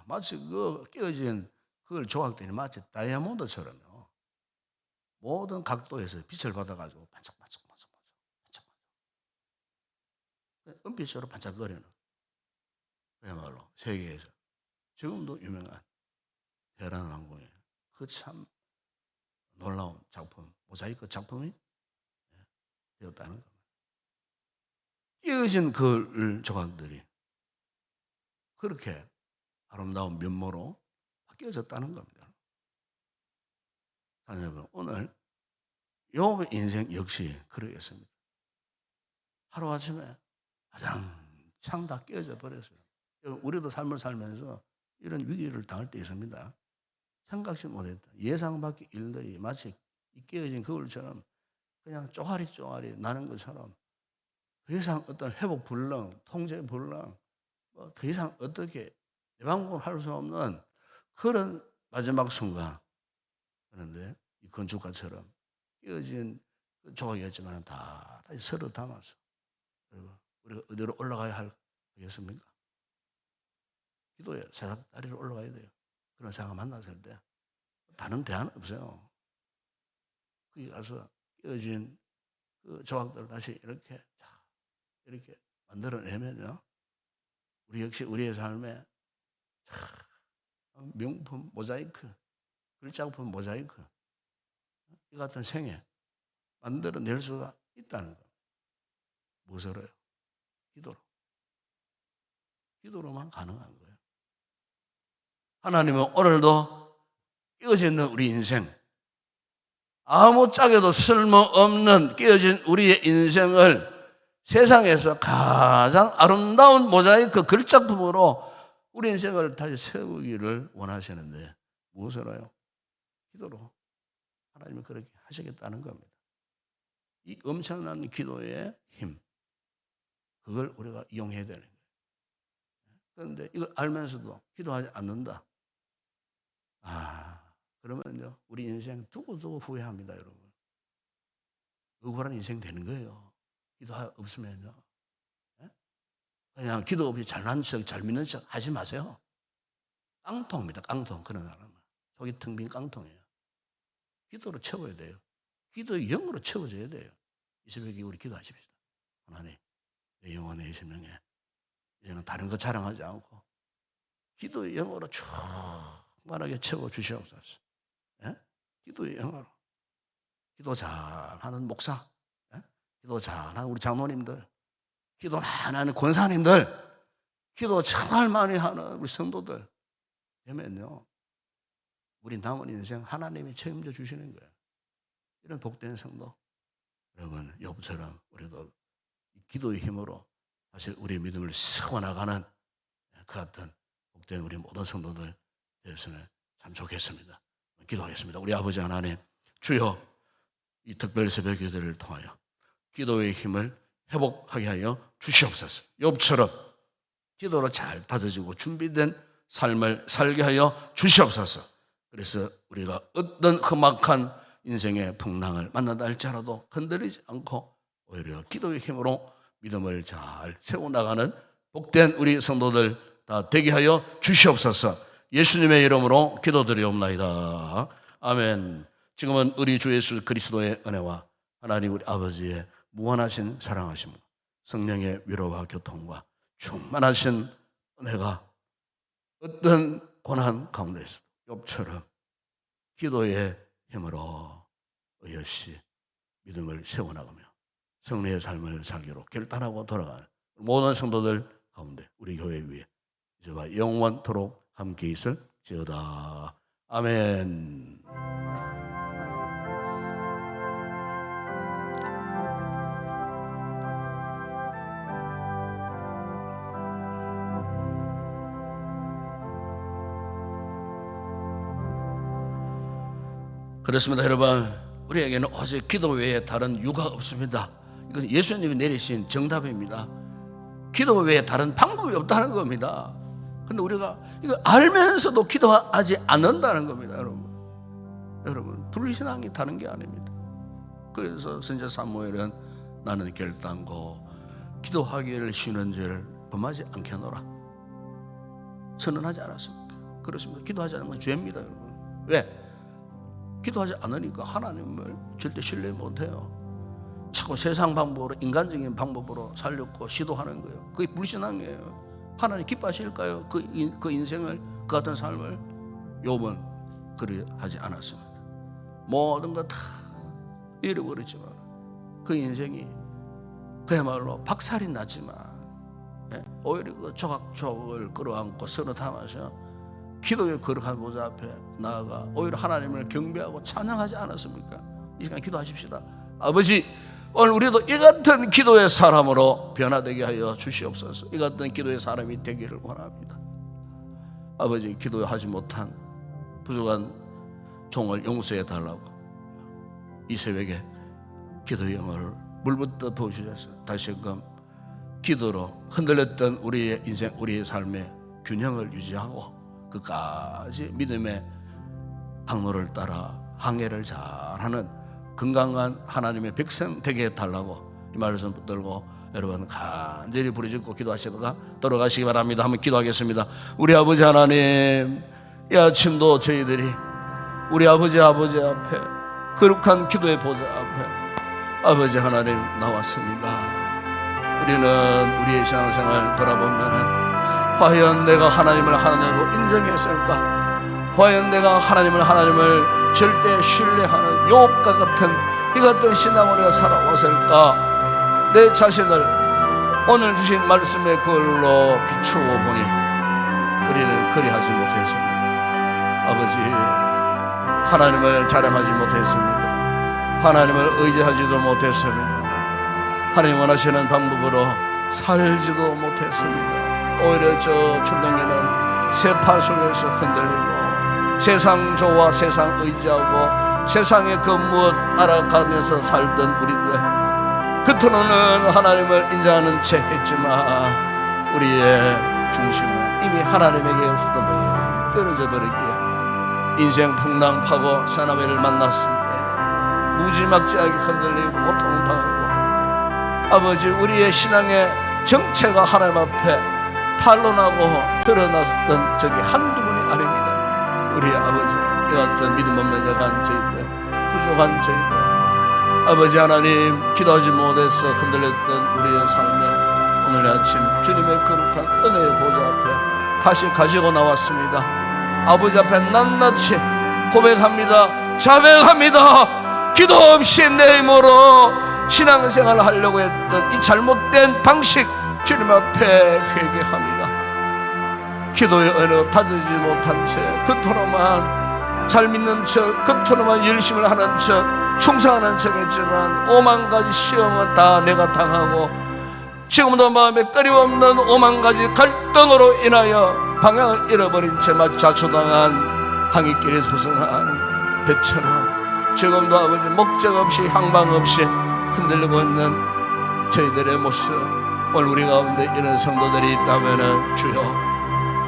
마치 그 깨어진 그걸 조각들이 마치 다이아몬드처럼요. 모든 각도에서 빛을 받아가지고 반짝반짝 은빛으로 반짝거리는 그야말로 세계에서 지금도 유명한 테헤란 왕궁의 그 참 놀라운 작품, 모자이크 작품이 되었다는 겁니다. 깨어진 그 조각들이 그렇게 아름다운 면모로 바뀌어졌다는 겁니다. 여러분, 오늘 욥의 인생 역시 그러겠습니다. 하루아침에 가장 다 깨어져 버렸어요. 우리도 삶을 살면서 이런 위기를 당할 때 있습니다. 생각지 못했다. 예상 밖의 일들이 마치 깨어진 거울처럼 그냥 쪼가리 나는 것처럼 더 이상 어떤 회복 불능, 통제 불능, 더 이상 어떻게 예방을 할 수 없는 그런 마지막 순간. 그런데 이 건축가처럼 깨어진 조각이었지만 다시 서로 담아서 그리고 우리가 어디로 올라가야 하겠습니까? 기도에 새다리로 올라가야 돼요. 그런 생각 만났을 때 다른 대안 없어요. 거기 가서 깨어진 그 조각들을 다시 이렇게 만들어내면요. 우리 역시 우리의 삶에 명품 모자이크, 글작품 모자이크 이 같은 생애 만들어낼 수가 있다는 거. 무엇으로요? 기도로. 기도로만 가능한 거예요. 하나님은 오늘도 깨어져 있는 우리 인생, 아무짝에도 쓸모없는 깨어진 우리의 인생을 세상에서 가장 아름다운 모자이크 글작품으로 우리 인생을 다시 세우기를 원하시는데 무엇으로요? 기도로. 하나님은 그렇게 하시겠다는 겁니다. 이 엄청난 기도의 힘, 그걸 우리가 이용해야 되는 거예요. 그런데 이걸 알면서도 기도하지 않는다. 그러면요, 우리 인생 두고두고 후회합니다, 여러분. 억울한 인생 되는 거예요. 기도 없으면요. 그냥 기도 없이 잘난 척, 잘 믿는 척 하지 마세요. 깡통입니다, 깡통. 그런 사람은. 속이 텅 빈 깡통이에요. 기도로 채워야 돼요. 기도의 영으로 채워져야 돼요. 이 새벽에 우리 기도하십시다. 하나님, 내 영혼의 심령에 이제는 다른 거 자랑하지 않고 기도의 영으로 충만하게 채워 주시옵소서. 예? 기도의 영으로. 기도 잘하는 목사, 예? 기도 잘하는 우리 장로님들, 기도 많이 하는 권사님들, 기도 정말 많이 하는 우리 성도들 되면요, 우리 남은 인생 하나님이 책임져 주시는 거예요. 이런 복된 성도, 여러분 욥처럼 우리도 기도의 힘으로 사실 우리의 믿음을 세워나가는 그 같은 복된 우리 모든 성도들 되었으면 참 좋겠습니다. 기도하겠습니다. 우리 아버지 하나님, 주여 이 특별 새벽 기도를 통하여 기도의 힘을 회복하게 하여 주시옵소서. 욥처럼 기도로 잘 다져지고 준비된 삶을 살게 하여 주시옵소서. 그래서 우리가 어떤 험악한 인생의 풍랑을 만난다 할지라도 흔들리지 않고 오히려 기도의 힘으로 믿음을 잘 세워나가는 복된 우리 성도들 다 되게 하여 주시옵소서. 예수님의 이름으로 기도드리옵나이다. 아멘. 지금은 우리 주 예수 그리스도의 은혜와 하나님 우리 아버지의 무한하신 사랑하심, 성령의 위로와 교통과 충만하신 은혜가 어떤 고난 가운데서 욥처럼 기도의 힘으로 의없이 믿음을 세워나가며 성례의 삶을 살기로 결단하고 돌아가는 모든 성도들 가운데 우리 교회 위에 이제와 영원토록 함께 있을지어다. 아멘. 그렇습니다. 여러분, 우리에게는 오직 기도 외에 다른 유가 없습니다. 이것은 예수님이 내리신 정답입니다. 기도 외에 다른 방법이 없다는 겁니다. 근데 우리가 이거 알면서도 기도하지 않는다는 겁니다. 여러분 불신앙이 다른 게 아닙니다. 그래서 선지자 사무엘은 나는 결단코 기도하기를 쉬는 죄를 범하지 않겠노라 선언하지 않았습니까? 그렇습니다. 기도하지 않는 건 죄입니다. 여러분. 왜? 기도하지 않으니까 하나님을 절대 신뢰 못해요. 자꾸 세상 방법으로, 인간적인 방법으로 살려고 시도하는 거예요. 그게 불신앙이에요. 하나님 기뻐하실까요? 그 인생을, 그 같은 삶을? 욥은 그리 하지 않았습니다. 모든 거 다 잃어버리지만 그 인생이 그야말로 박살이 났지만 오히려 그 조각조각을 끌어안고 서로 담아서 기도의 거룩한 보좌 앞에 나아가 오히려 하나님을 경배하고 찬양하지 않았습니까? 이 시간 기도하십시다. 아버지, 오늘 우리도 이 같은 기도의 사람으로 변화되게 하여 주시옵소서. 이 같은 기도의 사람이 되기를 원합니다. 아버지, 기도하지 못한 부족한 종을 용서해 달라고 이 새벽에 기도의 영을 물부터 부어주셔서 다시금 기도로 흔들렸던 우리의 인생, 우리의 삶의 균형을 유지하고 끝까지 믿음의 항로를 따라 항해를 잘하는 건강한 하나님의 백성 되게 해달라고 이 말씀 붙들고 여러분 간절히 부르짖고 기도하시다가 돌아가시기 바랍니다. 한번 기도하겠습니다. 우리 아버지 하나님, 이 아침도 저희들이 우리 아버지 앞에 거룩한 기도의 보좌 앞에 아버지 하나님 나왔습니다. 우리는 우리의 신앙생활 돌아보면은 과연 내가 하나님을 하나님으로 인정했을까? 과연 내가 하나님을 절대 신뢰하는 욥과 같은 이 같은 신앙으로 살아왔을까? 내 자신을 오늘 주신 말씀의 글로 비추어 보니 우리는 그리하지 못했습니다. 아버지, 하나님을 자랑하지 못했습니다. 하나님을 의지하지도 못했습니다. 하나님 원하시는 방법으로 살지도 못했습니다. 오히려 저 출렁이는 세파 속에서 흔들리고 세상 좋아 세상 의지하고 세상의 그 무엇 따라가면서 살던 우리들 겉으로는 하나님을 인정하는 채 했지만 우리의 중심은 이미 하나님에게로부터 떨어져 버리기에 인생 풍랑파고 사나이를 만났을 때 무지막지하게 흔들리고 고통당하고 아버지, 우리의 신앙의 정체가 하나님 앞에 탄로나고 드러났던 적이 한두 분이 아닙니다. 우리 아버지, 이 같은 믿음 없는 여간 저희들, 부족한 저희들, 아버지 하나님, 기도하지 못해서 흔들렸던 우리의 삶을 오늘 아침 주님의 거룩한 은혜의 보좌 앞에 다시 가지고 나왔습니다. 아버지 앞에 낱낱이 고백합니다. 자백합니다. 기도 없이 내 힘으로 신앙생활을 하려고 했던 이 잘못된 방식 주님 앞에 회개합니다. 기도의 은혜로 다지지 못한 채 겉으로만 잘 믿는 척, 겉으로만 열심을 하는 척, 충성하는 척 했지만 5만 가지 시험은 다 내가 당하고 지금도 마음에 끊임없는 5만 가지 갈등으로 인하여 방향을 잃어버린 채 마치 자초당한 항해길에서 벗어난 배처럼 지금도 아버지 목적 없이 향방 없이 흔들리고 있는 저희들의 모습, 오늘 우리 가운데 이런 성도들이 있다면 주여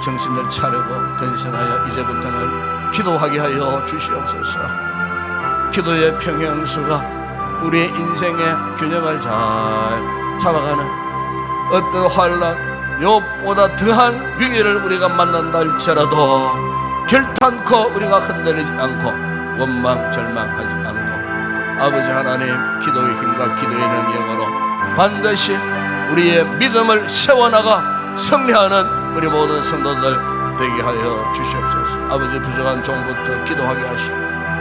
정신을 차리고 근신하여 이제부터는 기도하게 하여 주시옵소서. 기도의 평형수가 우리의 인생의 균형을 잘 잡아가는 어떤 환난, 욥보다 더한 위기를 우리가 만난다 할지라도 결탄코 우리가 흔들리지 않고 원망 절망하지 않고 아버지 하나님, 기도의 힘과 기도의 능력으로 반드시 우리의 믿음을 세워나가 승리하는 우리 모든 성도들 되게 하여 주시옵소서. 아버지, 부족한 종부터 기도하게 하시고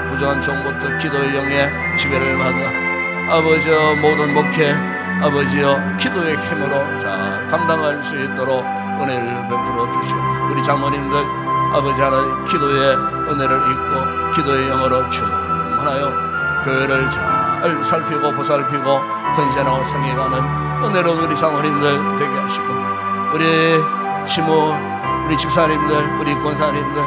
부족한 종부터 기도의 영의 지배를 받아 아버지 모든 목회 아버지여 기도의 힘으로 잘 감당할 수 있도록 은혜를 베풀어 주시옵소서. 우리 장모님들 아버지 하나님, 기도의 은혜를 입고 기도의 영으로 충만하여 교회를 잘 살피고 보살피고 헌신하고 성행하는 은혜로운 우리 장모님들 되게 하시고 우리 시모, 우리 집사님들, 우리 권사님들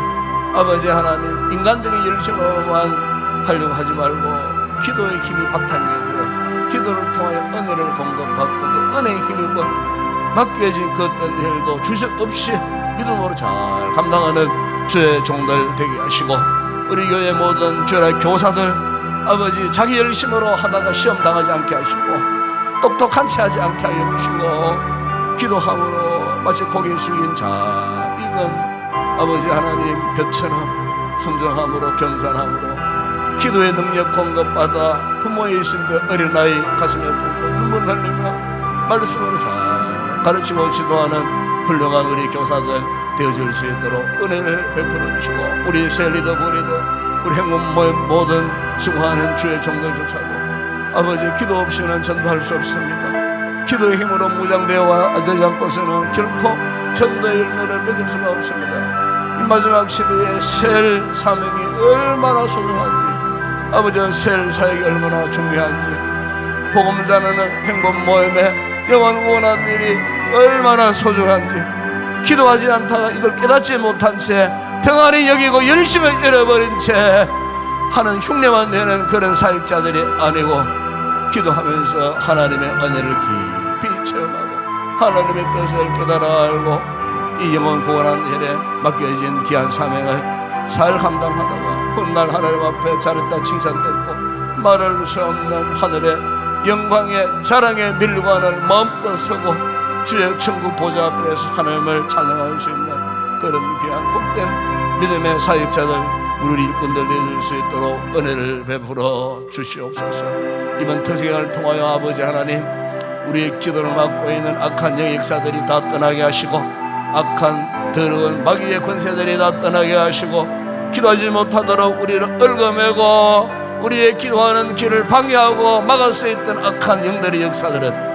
아버지 하나님, 인간적인 열심으로만 하려고 하지 말고 기도의 힘이 바탕이 되어 기도를 통하여 은혜를 공급받고 그 은혜의 힘입어 맡겨진 그 어떤 일도 주저 없이 믿음으로 잘 감당하는 주의 종들 되게 하시고 우리 교회 모든 주의 교사들 아버지 자기 열심으로 하다가 시험 당하지 않게 하시고 똑똑한 채 하지 않게 하여 주시고 기도함으로 마치 고개 숙인 자 익은 아버지 하나님 볕처럼 순정함으로 겸손함으로 기도의 능력 공급받아 부모의 있음도 어린아이 가슴에 부고 눈물 흘리며 말씀으로 잘 가르치고 지도하는 훌륭한 우리 교사들 되어줄 수 있도록 은혜를 베풀어 주시고 우리 새 리더 부리더 우리 행운 모든 수고하는 주의 종들조차도 아버지 기도 없이는 전도할 수 없습니다. 기도의 힘으로 무장되어 되지 않고서는 결코 전도의 열매를 맺을 수가 없습니다. 이 마지막 시대에 셀 사명이 얼마나 소중한지 아버지 셀 사역이 얼마나 중요한지 복음 전하는 행복 모임에 영원 구원한 일이 얼마나 소중한지 기도하지 않다가 이걸 깨닫지 못한 채 등한히 여기고 열심을 잃어버린 채 하는 흉내만 내는 그런 사역자들이 아니고 기도하면서 하나님의 은혜를 깊이 체험하고 하나님의 뜻을 깨달아 알고 이 영원 구원한 일에 맡겨진 귀한 사명을 잘 감당하다가 훗날 하나님 앞에 잘했다 칭찬받고 말할 수 없는 하늘의 영광의 자랑에 밀관을 마음껏 서고 주의 천국 보좌 앞에서 하나님을 찬양할 수 있는 그런 귀한 복된 믿음의 사역자들 우리 일꾼들 되어줄 수 있도록 은혜를 베풀어 주시옵소서. 이번 특생을 통하여 아버지 하나님 우리의 기도를 막고 있는 악한 영역사들이 다 떠나게 하시고 악한 더러운 마귀의 권세들이 다 떠나게 하시고 기도하지 못하도록 우리를 얽어매고 우리의 기도하는 길을 방해하고 막을 수 있던 악한 영들의 역사들은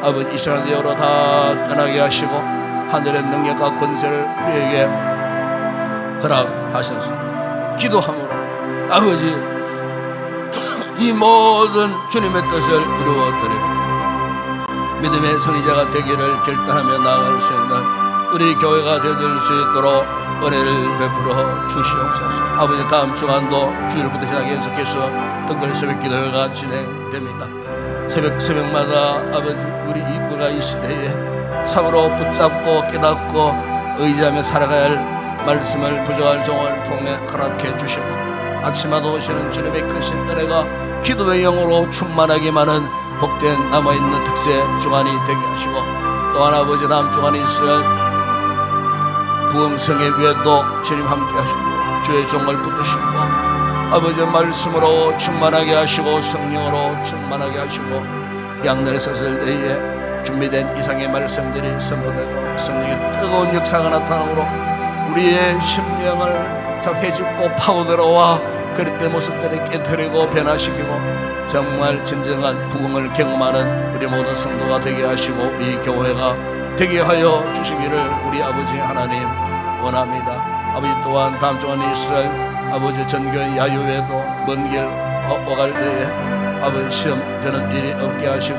아버지 이 시간 이후로 다 떠나게 하시고 하늘의 능력과 권세를 우리에게 허락하셔서 기도함으로 아버지 이 모든 주님의 뜻을 이루어드리고 믿음의 선지자가 되기를 결단하며 나아갈 수 있는 우리 교회가 되어줄 수 있도록 은혜를 베풀어 주시옵소서. 아버지 다음 주간도 주일부터 시작해서 계속 특별 새벽 기도회가 진행됩니다. 새벽마다 아버지 우리 이구가 이 시대에 참으로 붙잡고 깨닫고 의지하며 살아가야 할 말씀을 부족한 종을 통해 허락해 주시고 아침마다 오시는 주님의 크신 은혜가 기도의 영으로 충만하게 하는 복된 남아있는 특세 주간이 되게 하시고 또한 아버지 다음 주간에 있을 부흥성의 위에도 주님 함께 하시고 주의 종을 붙드시고 아버지 말씀으로 충만하게 하시고 성령으로 충만하게 하시고 양날의 사슬 때에 준비된 이상의 말씀들이 선포되고 성령의 뜨거운 역사가 나타나므로 우리의 심령을 회집고 파고 들어와 그릇된 모습들을 깨트리고 변화시키고 정말 진정한 부흥을 경험하는 우리 모든 성도가 되게 하시고 이 교회가 되게 하여 주시기를 우리 아버지 하나님 원합니다. 아버지 또한 다음 주간 이스라엘 아버지 전교회 야유회도 먼 길 오갈 때에 아버지 시험 드는 일이 없게 하시고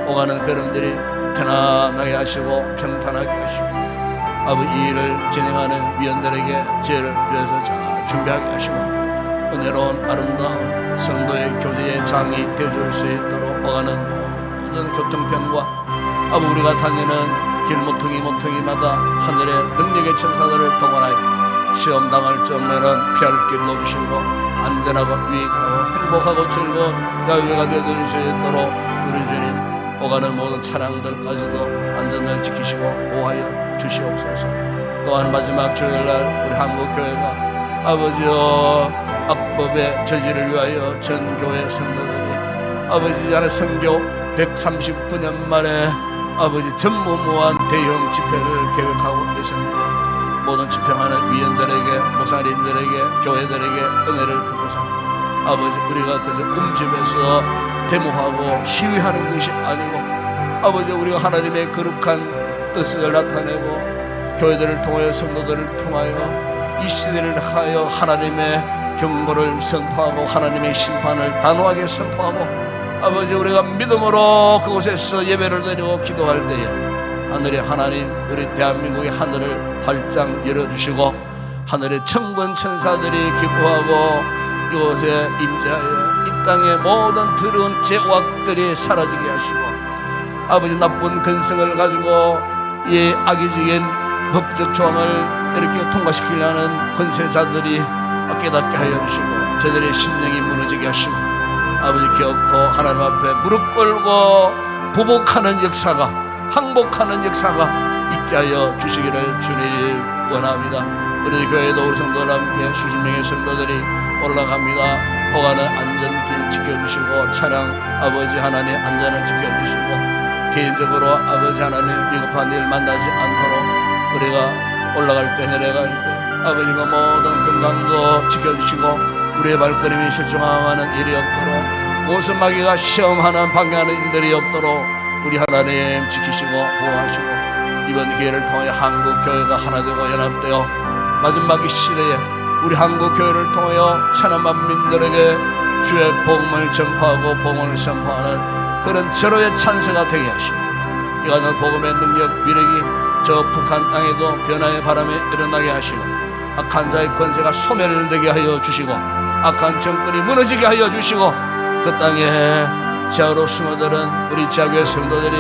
오가는 걸음들이 편안하게 하시고 평탄하게 하시고 아버지 이 일을 진행하는 위원들에게 지혜를 주셔서 잘 준비하게 하시고 은혜로운 아름다운 성도의 교제의 장이 되어줄 수 있도록 오가는 모든 교통편과 아버지 우리가 다니는 길 모퉁이마다 하늘의 능력의 천사들을 동원하여 시험 당할 점에는 피할 길 넣어주시고 안전하고 유익하고 행복하고 즐거운 야유회가 되어줄 수 있도록 우리 주님 오가는 모든 차량들까지도 안전을 지키시고 보호하여 주시옵소서. 또한 마지막 주일날 우리 한국교회가 아버지여 악법의 저지를 위하여 전 교회 성도들이 아버지 안에 선교 139년 만에 아버지 전무후무한 대형 집회를 계획하고 계십니다. 모든 집행하는 위원들에게 목사님들에게 교회들에게 은혜를 베푸사 아버지 우리가 그저 음집에서 데모하고 시위하는 것이 아니고 아버지 우리가 하나님의 거룩한 뜻을 나타내고 교회들을 통하여 성도들을 통하여 이 시대를 하여 하나님의 경고를 선포하고 하나님의 심판을 단호하게 선포하고 아버지 우리가 믿음으로 그곳에서 예배를 드리고 기도할 때에 하늘의 하나님 우리 대한민국의 하늘을 활짝 열어주시고 하늘의 천군 천사들이 기뻐하고 이곳에 임재하여 이 땅의 모든 더러운 죄악들이 사라지게 하시고 아버지 나쁜 근성을 가지고 이 악의적인 법적 조항을 이렇게 통과시키려는 권세자들이 깨닫게 하여 주시고 저들의 심령이 무너지게 하시고 아버지 기어코 하나님 앞에 무릎 꿇고 부복하는 역사가 항복하는 역사가 있게 하여 주시기를 주님 원합니다. 우리 교회도 우리 성도와 함께 수십 명의 성도들이 올라갑니다. 오가는 안전길 지켜주시고 차량 아버지 하나님 안전을 지켜주시고 개인적으로 아버지 하나님 위급한 일 만나지 않도록 우리가 올라갈 때 내려갈 때 아버지가 모든 건강도 지켜주시고 우리의 발걸음이 실종하는 일이 없도록 무슨 마귀가 시험하는 방해하는 일들이 없도록 우리 하나님 지키시고 보호하시고 이번 기회를 통해 한국교회가 하나 되고 연합되어 마지막 이 시대에 우리 한국교회를 통하여 천하 만민들에게 주의 복음을 전파하고 복음을 선포하는 그런 절호의 찬세가 되게 하시고 이가는 복음의 능력 위력이 저 북한 땅에도 변화의 바람이 일어나게 하시고 악한 자의 권세가 소멸되게 하여 주시고 악한 정권이 무너지게 하여 주시고 그 땅에 지하로 숨어드는 우리 지하교회 성도들이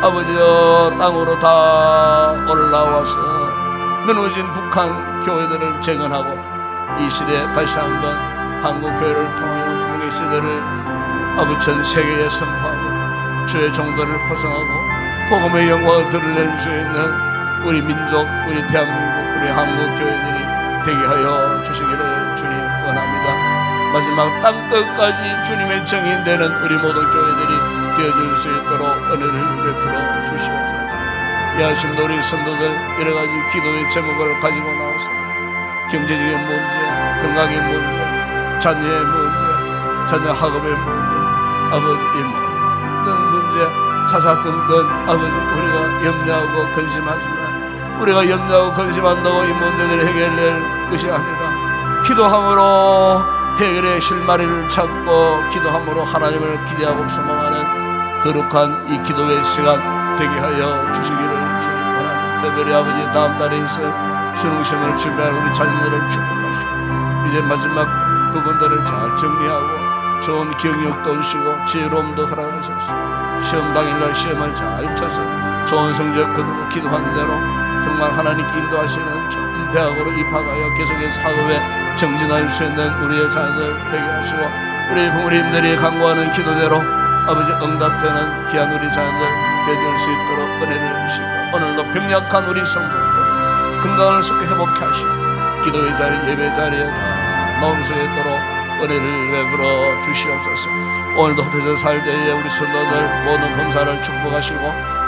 아버지여 땅으로 다 올라와서 무너진 북한 교회들을 재건하고 이 시대에 다시 한번 한국교회를 통하여 부흥의 시대를 아버지 전 세계에 선포하고 주의 정도를 포성하고 복음의 영광을 드러낼 수 있는 우리 민족, 우리 대한민국, 우리 한국교회들이 되게 하여 주시기를 주님 원합니다. 마지막 땅끝까지 주님의 정인되는 우리 모든 교회들이 되어질 수 있도록 은혜를 베풀어 주시옵소서. 이하심도 우리 성도들 여러가지 기도의 제목을 가지고 나와서 경제적인 문제, 건강의 문제, 자녀의 문제, 자녀 학업의 문제, 아버지의 모든 문제 사사건건 아버지 우리가 염려하고 근심하지만 우리가 염려하고 근심한다고 이 문제들을 해결될 것이 아니라 기도함으로 해결의 실마리를 찾고 기도함으로 하나님을 기대하고 소망하는 거룩한 이 기도의 시간 되게 하여 주시기를 주님 원합니다. 특별히 아버지 다음 달에 있을 수능시험을 준비할 우리 자녀들을 축복하시고 이제 마지막 부분들을 잘 정리하고 좋은 기억력도 주시고 지혜로움도 허락하셔서 시험 당일날 시험을 잘 쳐서 좋은 성적 거두고 기도한 대로 정말 하나님께 인도하시는 좋은 대학으로 입학하여 계속해서 학업에 정진할 수 있는 우리의 자녀들 되게 하시고 우리 부모님들이 간구하는 기도대로 아버지 응답되는 귀한 우리 자녀들 되어질 수 있도록 은혜를 주시고 오늘도 병약한 우리 성도들 건강을 속히 회복해 하시고 기도의 자리 예배 자리에 다 나올 수 있도록 은혜를 베풀어 주시옵소서. 오늘도 흩어져 살 때에 우리 성도들 모든 범사를 축복하시고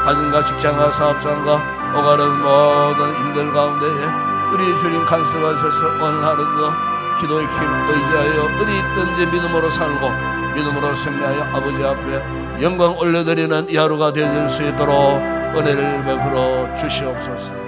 가정과 직장과 사업장과 오가는 모든 일들 가운데에 우리 주님 간섭하셔서 오늘 하루도 기도의 힘 의지하여 어디 있든지 믿음으로 살고 믿음으로 승리하여 아버지 앞에 영광 올려드리는 이 하루가 되어질 수 있도록 은혜를 베풀어 주시옵소서.